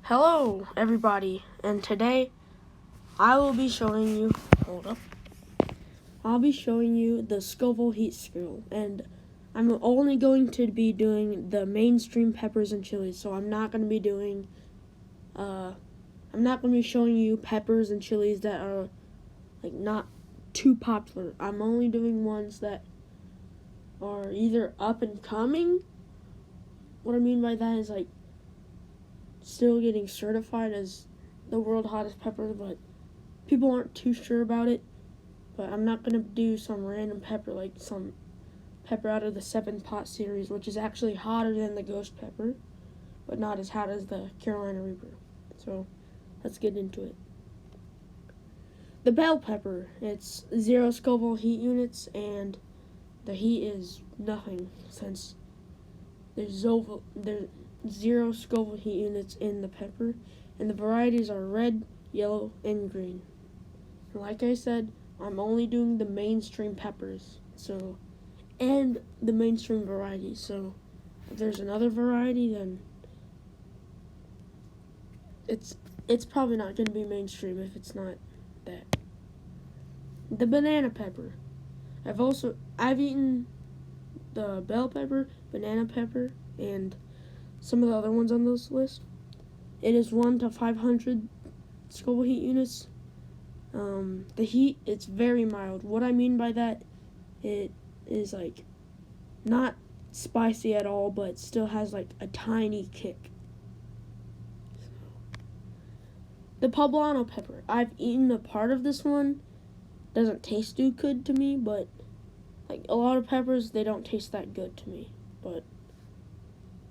Hello everybody, and today I will be showing you, I'll be showing you the Scoville heat scale, and I'm only going to be doing the mainstream peppers and chilies, so I'm not going to be doing, showing you peppers and chilies that are like not too popular. I'm only doing ones that are either up and coming. What I mean by that is like still getting certified as the world hottest pepper, but people aren't too sure about it. But I'm not going to do some random pepper like some pepper out of the 7-pot series, which is actually hotter than the ghost pepper, but not as hot as the Carolina Reaper. So let's get into it. The bell pepper, it's 0 Scoville heat units, and the heat is nothing since there's 0 Scoville heat units in the pepper, and the varieties are red, yellow, and green. And like I said, I'm only doing the mainstream peppers, and the mainstream varieties. So if there's another variety, then it's probably not going to be mainstream if it's not that. The banana pepper. I've eaten the bell pepper, banana pepper, and some of the other ones on this list. It is 1 to 500 Scoville heat units. The heat, it's very mild. What I mean by that, it is like not spicy at all, but still has like a tiny kick. The poblano pepper. I've eaten a part of this one. Doesn't taste too good to me, but like a lot of peppers, they don't taste that good to me. But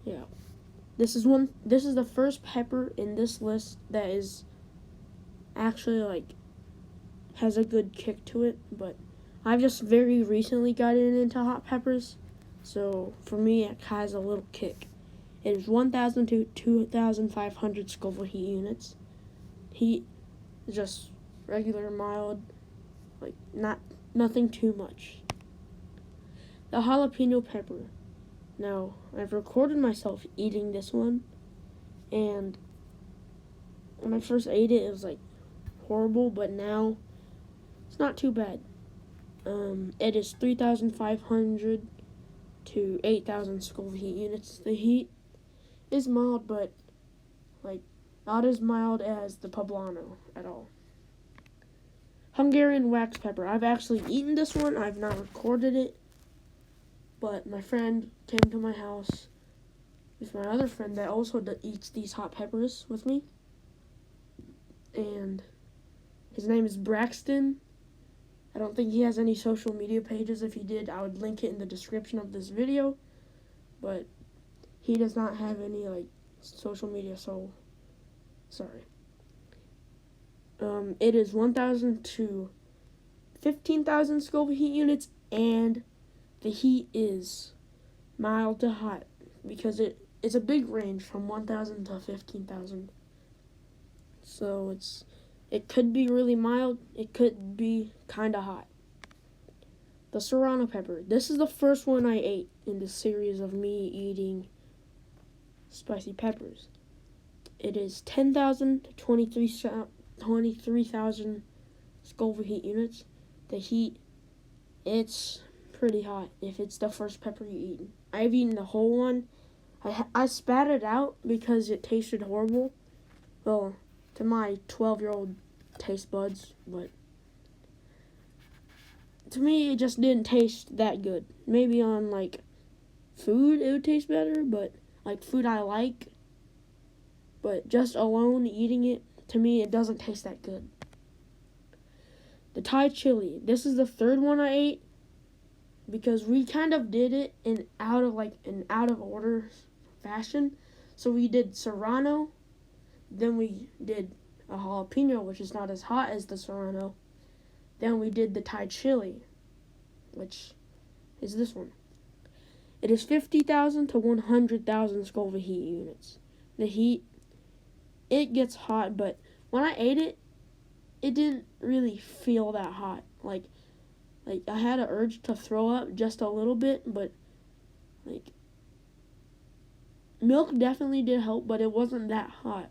yeah. This is the first pepper in this list that is actually like has a good kick to it, but I've just very recently gotten into hot peppers, so for me it has a little kick. It is 1,000 to 2,500 Scoville heat units. Heat is just regular, mild, like nothing too much. The jalapeno pepper. Now, I've recorded myself eating this one, and when I first ate it, it was like horrible, but now it's not too bad. It is 3,500 to 8,000 Scoville heat units. The heat is mild, but like not as mild as the poblano at all. Hungarian wax pepper. I've actually eaten this one. I've not recorded it, but my friend came to my house with my other friend that also eats these hot peppers with me, and his name is Braxton. I don't think he has any social media pages. If he did, I would link it in the description of this video, but he does not have any like social media, so sorry. It is 1,000 to 15,000 Scoville heat units, and the heat is mild to hot because it's a big range from 1,000 to 15,000. So it could be really mild. It could be kind of hot. The serrano pepper. This is the first one I ate in this series of me eating spicy peppers. It is 10,000 to 23,000 Scoville heat units. The heat, it's pretty hot if it's the first pepper you eat. I've eaten the whole one. I spat it out because it tasted horrible. Well, to my 12-year-old taste buds, but to me it just didn't taste that good. Maybe on like food it would taste better, but like food I like, but just alone eating it, to me it doesn't taste that good. The Thai chili. This is the third one I ate because we kind of did it in out of order fashion. So we did serrano, then we did a jalapeno, which is not as hot as the serrano. Then we did the Thai chili, which is this one. It is 50,000 to 100,000 Scoville heat units. The heat, it gets hot, but when I ate it, it didn't really feel that hot. Like I had an urge to throw up just a little bit, but like milk definitely did help, but it wasn't that hot.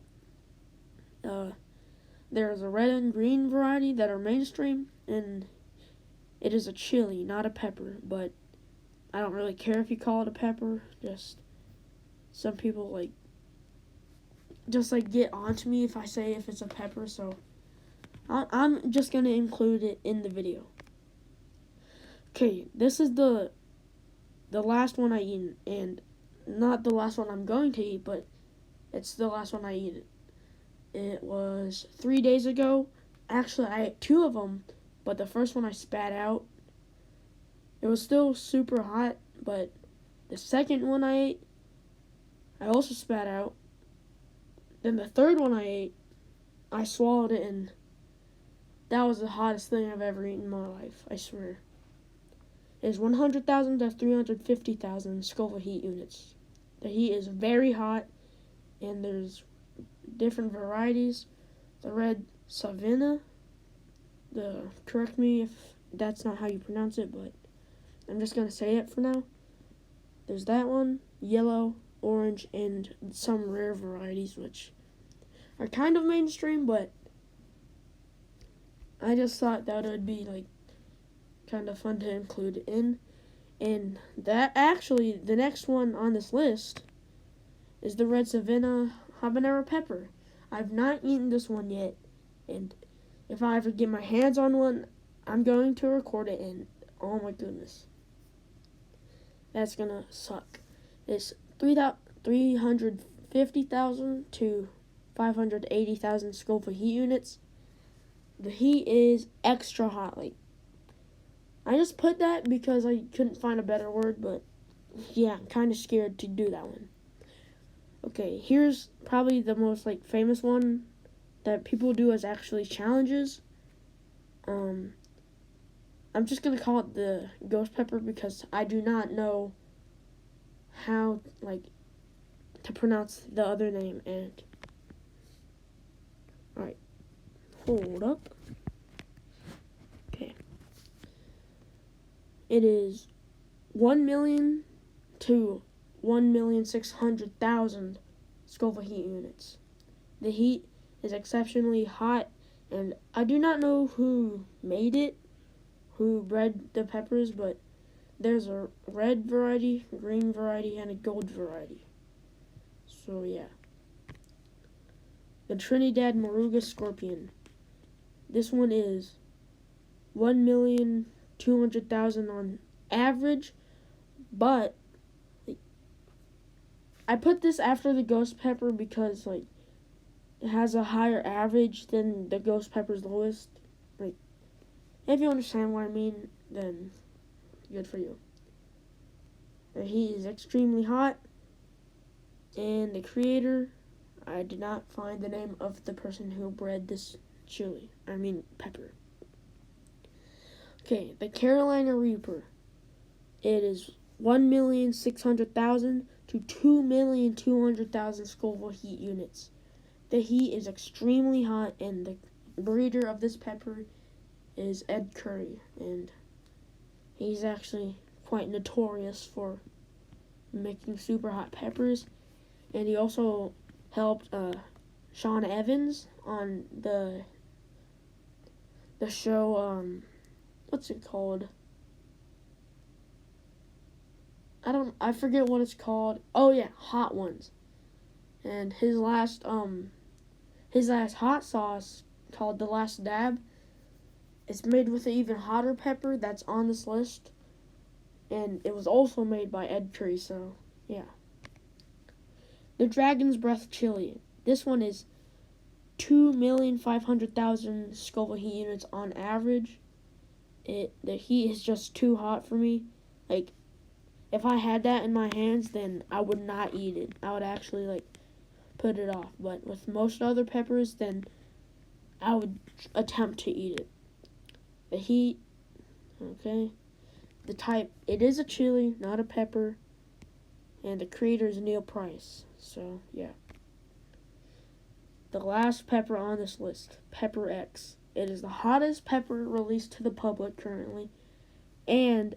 There's a red and green variety that are mainstream, and it is a chili, not a pepper. But I don't really care if you call it a pepper. Just some people get onto me if I say if it's a pepper. So I'm just gonna include it in the video. Okay, this is the last one I eat, and not the last one I'm going to eat, but it's the last one I eat. It was 3 days ago. Actually, I ate 2 of them, but the first one I spat out. It was still super hot, but the second one I ate, I also spat out. Then the third one I ate, I swallowed it, and that was the hottest thing I've ever eaten in my life, I swear. It is 100,000 to 350,000 Scoville heat units. The heat is very hot, and there's different varieties. The red Scovile, correct me if that's not how you pronounce it, but I'm just going to say it for now. There's that one, yellow, orange, and some rare varieties, which are kind of mainstream, but I just thought that would be kind of fun to include in. And that actually, the next one on this list is the red Scovile habanero pepper. I've not eaten this one yet, and if I ever get my hands on one, I'm going to record it, and oh my goodness, that's gonna suck. It's 350,000 to 580,000 Scoville heat units. The heat is extra hot. I just put that because I couldn't find a better word, but yeah, I'm kind of scared to do that one. Okay, here's probably the most famous one that people do as actually challenges. I'm just gonna call it the ghost pepper because I do not know how to pronounce the other name. And alright, hold up. Okay, it is 1 million to 1,600,000 Scoville heat units. The heat is exceptionally hot, and I do not know who made it, who bred the peppers, but there's a red variety, green variety, and a gold variety. So yeah. The Trinidad Moruga Scorpion. This one is 1,200,000 on average, but I put this after the ghost pepper because it has a higher average than the ghost pepper's lowest. If you understand what I mean, then good for you. The heat is extremely hot, and the creator, I did not find the name of the person who bred this pepper. Okay, the Carolina Reaper. It is 1,600,000 to 2,200,000 Scoville heat units. The heat is extremely hot, and the breeder of this pepper is Ed Curry, and he's actually quite notorious for making super hot peppers. And he also helped Sean Evans on the show, what's it called? I forget what it's called. Oh yeah, Hot Ones. And his last hot sauce called The Last Dab, it's made with an even hotter pepper that's on this list. And it was also made by Ed Curry, so yeah. The Dragon's Breath chili. This one is 2,500,000 Scoville heat units on average. The heat is just too hot for me. If I had that in my hands, then I would not eat it. I would actually put it off. But with most other peppers, then I would attempt to eat it. The heat, okay. The type, it is a chili, not a pepper. And the creator is Neil Price. So, yeah. The last pepper on this list, Pepper X. It is the hottest pepper released to the public currently. And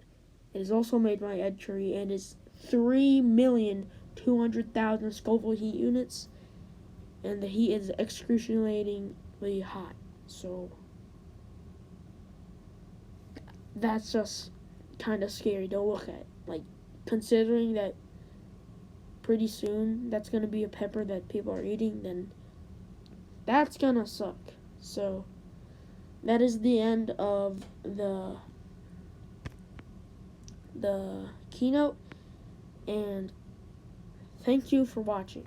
it is also made by Ed Curry and is 3,200,000 Scoville heat units. and the heat is excruciatingly hot. So that's just kind of scary to look at. Like, considering that pretty soon that's going to be a pepper that people are eating, then that's going to suck. So that is the end of the keynote, and thank you for watching.